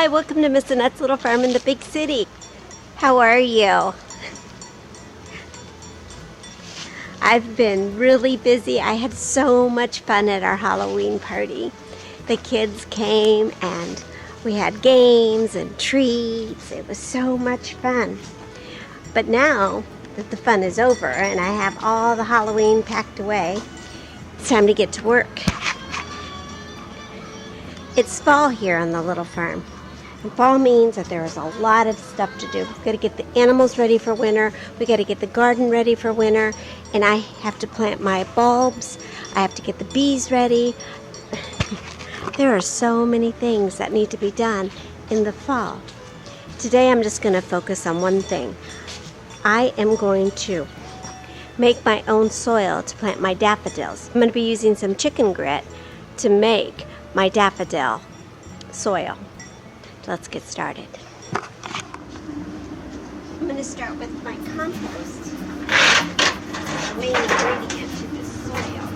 Hi, welcome to Miss Annette's Little Farm in the big city. How are you? I've been really busy. I had so much fun at our Halloween party. The kids came and we had games and treats. It was so much fun. But now that the fun is over and I have all the Halloween packed away, it's time to get to work. It's fall here on the little farm. And fall means that there is a lot of stuff to do. We've got to get the animals ready for winter. We got to get the garden ready for winter. And I have to plant my bulbs. I have to get the bees ready. There are so many things that need to be done in the fall. Today I'm just going to focus on one thing. I am going to make my own soil to plant my daffodils. I'm going to be using some chicken grit to make my daffodil soil. Let's get started. I'm going to start with my compost, the main ingredient to this soil.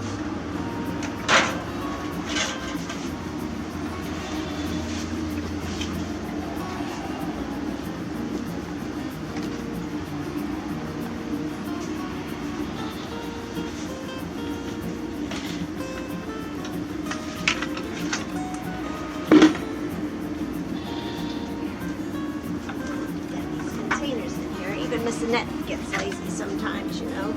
Miss Annette gets lazy sometimes, you know.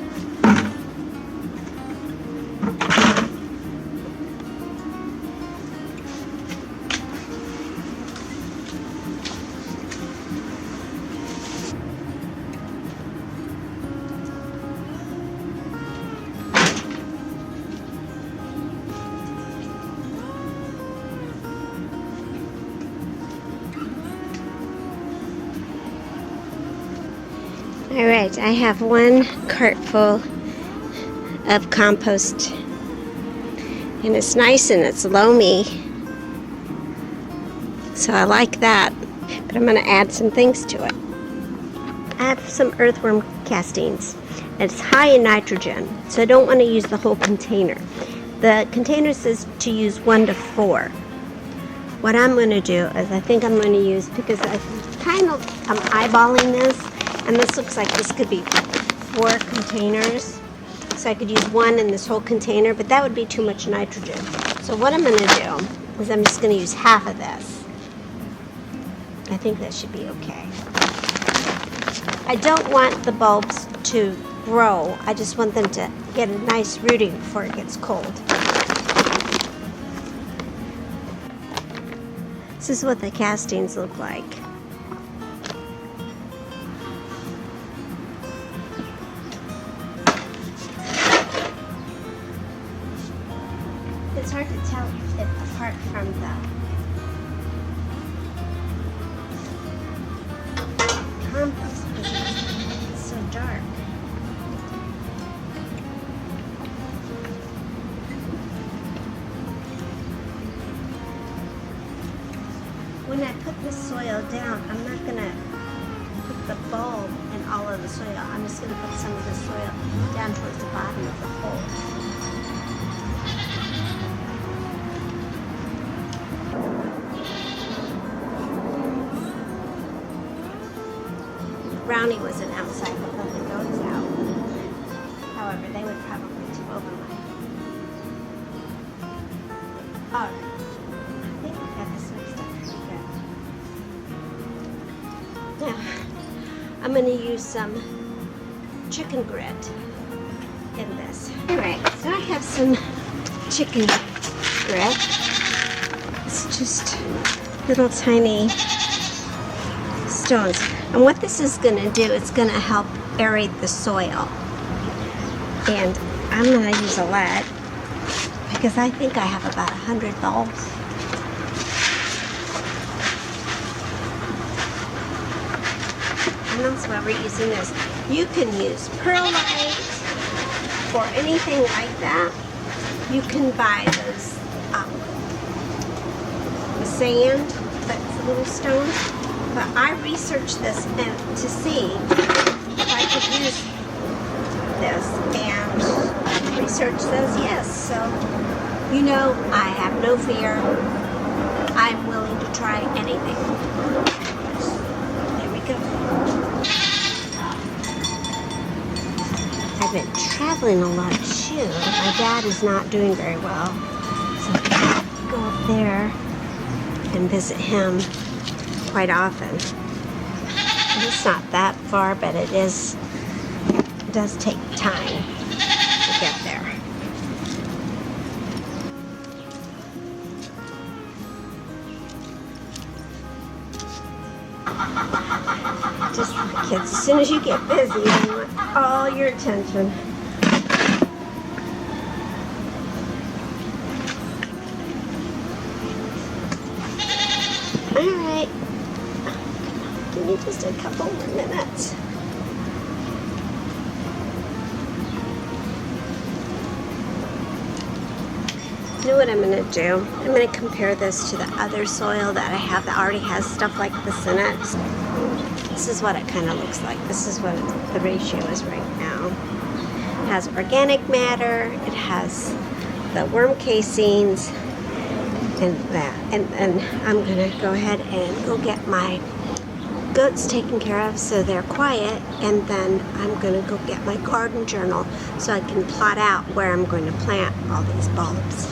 Alright, I have one cart full of compost, and it's nice and it's loamy, so I like that, but I'm going to add some things to it. I have some earthworm castings, and it's high in nitrogen, so I don't want to use the whole container. The container says to use 1 to 4. What I'm going to do is I think I'm going to use, because I'm eyeballing this, and this looks like this could be 4 containers. So I could use 1 in this whole container, but that would be too much nitrogen. So what I'm going to do is I'm just going to use half of this. I think that should be okay. I don't want the bulbs to grow. I just want them to get a nice rooting before it gets cold. This is what the castings look like. It's hard to tell it apart from the compost because it's so dark. When I put the soil down, I'm not going to put the bulb in all of the soil. I'm just going to put some of the soil down towards the bottom of the hole. Brownie wasn't outside, but let the goats out. However, they would probably tip over mine. Alright. I think I got this mixed up pretty good. Now, I'm going to use some chicken grit in this. Alright, so I have some chicken grit. It's just little tiny stones. And what this is going to do, it's going to help aerate the soil. And I'm going to use a lot because I think I have about 100 bulbs. And that's why we're using this. You can use perlite or anything like that. You can buy those the sand, that's little stones. But I researched this and to see if I could use this, and research says yes. So, you know, I have no fear. I I'm willing to try anything. There we go. I've been traveling a lot too. My dad is not doing very well, so I go up there and visit him quite often. It's not that far, but it does take time to get there. Just the kids, as soon as you get busy, they want all your attention. Alright, give me just a couple more minutes. You know what I'm going to do? I'm going to compare this to the other soil that I have that already has stuff like this in it. This is what it kind of looks like. This is what the ratio is right now. It has organic matter, it has the worm casings, and that. And I'm going to go ahead and go get my goats taken care of so they're quiet, and then I'm going to go get my garden journal so I can plot out where I'm going to plant all these bulbs.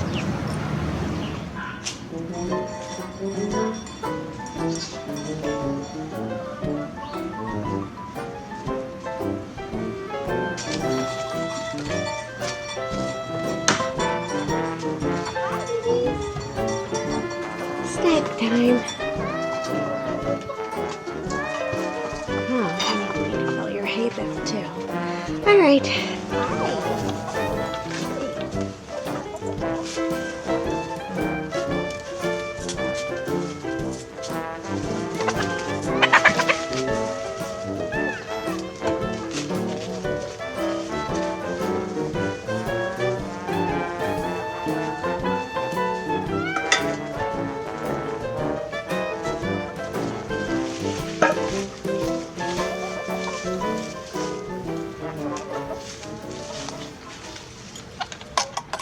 Snack time. Oh, I need to fill your hay bale too. All right.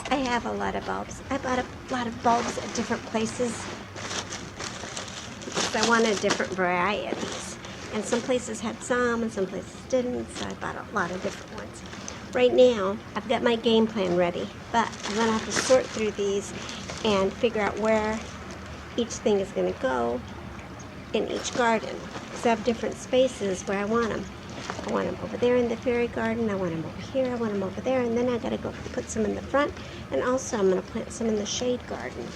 I have a lot of bulbs. I bought a lot of bulbs at different places because I wanted different varieties. And some places had some and some places didn't, so I bought a lot of different ones. Right now, I've got my game plan ready, but I'm going to have to sort through these and figure out where each thing is going to go in each garden. Because I have different spaces where I want them. I want them over there in the fairy garden, I want them over here, I want them over there, and then I gotta go put some in the front, and also I'm gonna plant some in the shade garden.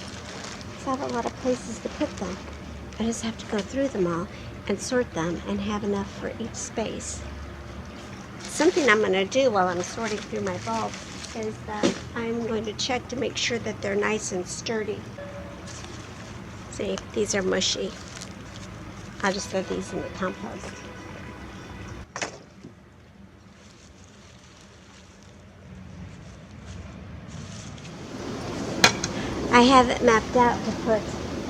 So I have a lot of places to put them. I just have to go through them all and sort them and have enough for each space. Something I'm gonna do while I'm sorting through my bulbs is that I'm going to check to make sure that they're nice and sturdy. See, if these are mushy, I'll just throw these in the compost. I have it mapped out to put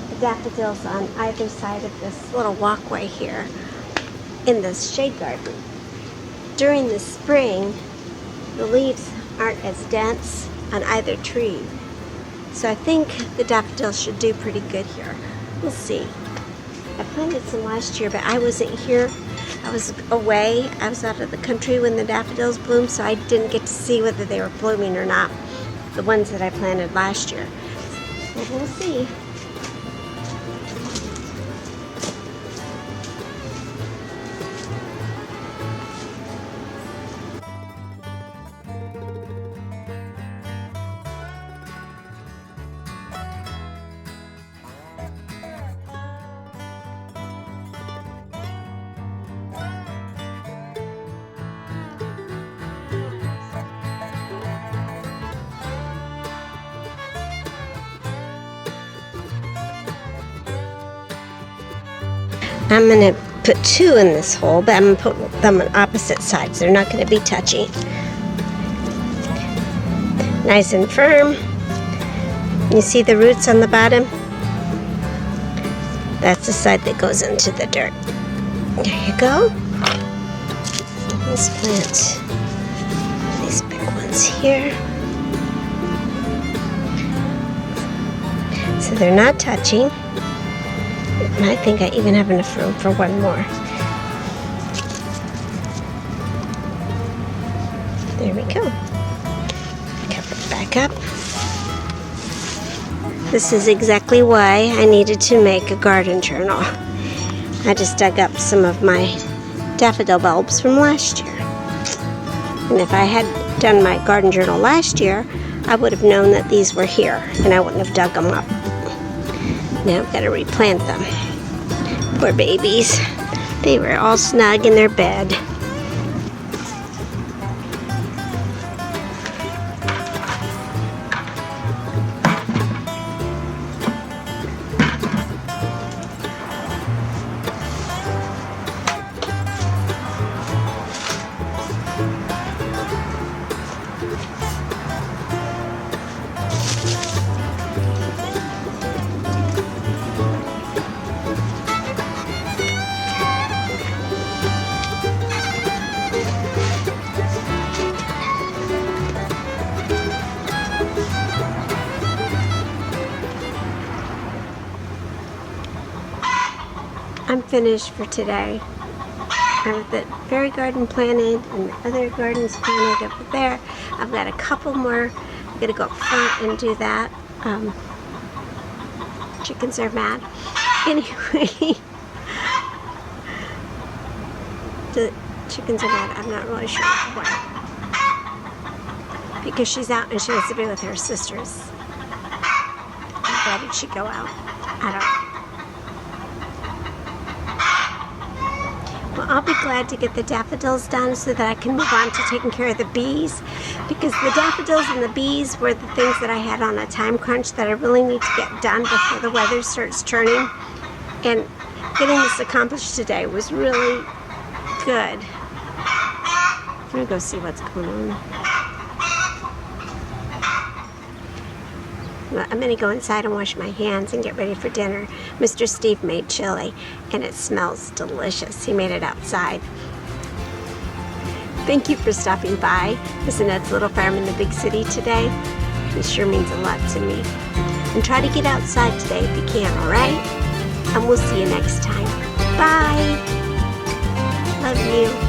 the daffodils on either side of this little walkway here in this shade garden. During the spring, the leaves aren't as dense on either tree. So I think the daffodils should do pretty good here. We'll see. I planted some last year, but I wasn't here. I was away. I was out of the country when the daffodils bloomed, so I didn't get to see whether they were blooming or not, the ones that I planted last year. We'll see. I'm going to put 2 in this hole, but I'm going to put them on opposite sides. They're not going to be touching. Nice and firm. You see the roots on the bottom? That's the side that goes into the dirt. There you go. Let's plant these big ones here. So they're not touching. And I think I even have enough room for one more. There we go. Cover it back up. This is exactly why I needed to make a garden journal. I just dug up some of my daffodil bulbs from last year. And if I had done my garden journal last year, I would have known that these were here, and I wouldn't have dug them up. Now I've got to replant them. Poor babies. They were all snug in their bed. I'm finished for today. I have the fairy garden planted and the other gardens planted over there. I've got a couple more. I'm gonna go up front and do that. Chickens are mad. Anyway, the chickens are mad. I'm not really sure why. Because she's out and she wants to be with her sisters. Why did she go out? I don't know. Well, I'll be glad to get the daffodils done so that I can move on to taking care of the bees, because the daffodils and the bees were the things that I had on a time crunch that I really need to get done before the weather starts turning. And getting this accomplished today was really good. I'm gonna go see what's going on. I'm going to go inside and wash my hands and get ready for dinner. Mr. Steve made chili, and it smells delicious. He made it outside. Thank you for stopping by. This is Annette's Little Farm in the Big City today. It sure means a lot to me. And try to get outside today if you can, all right? And we'll see you next time. Bye. Love you.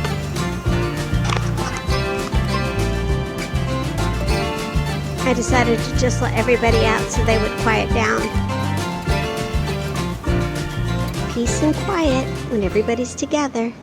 I decided to just let everybody out so they would quiet down. Peace and quiet when everybody's together.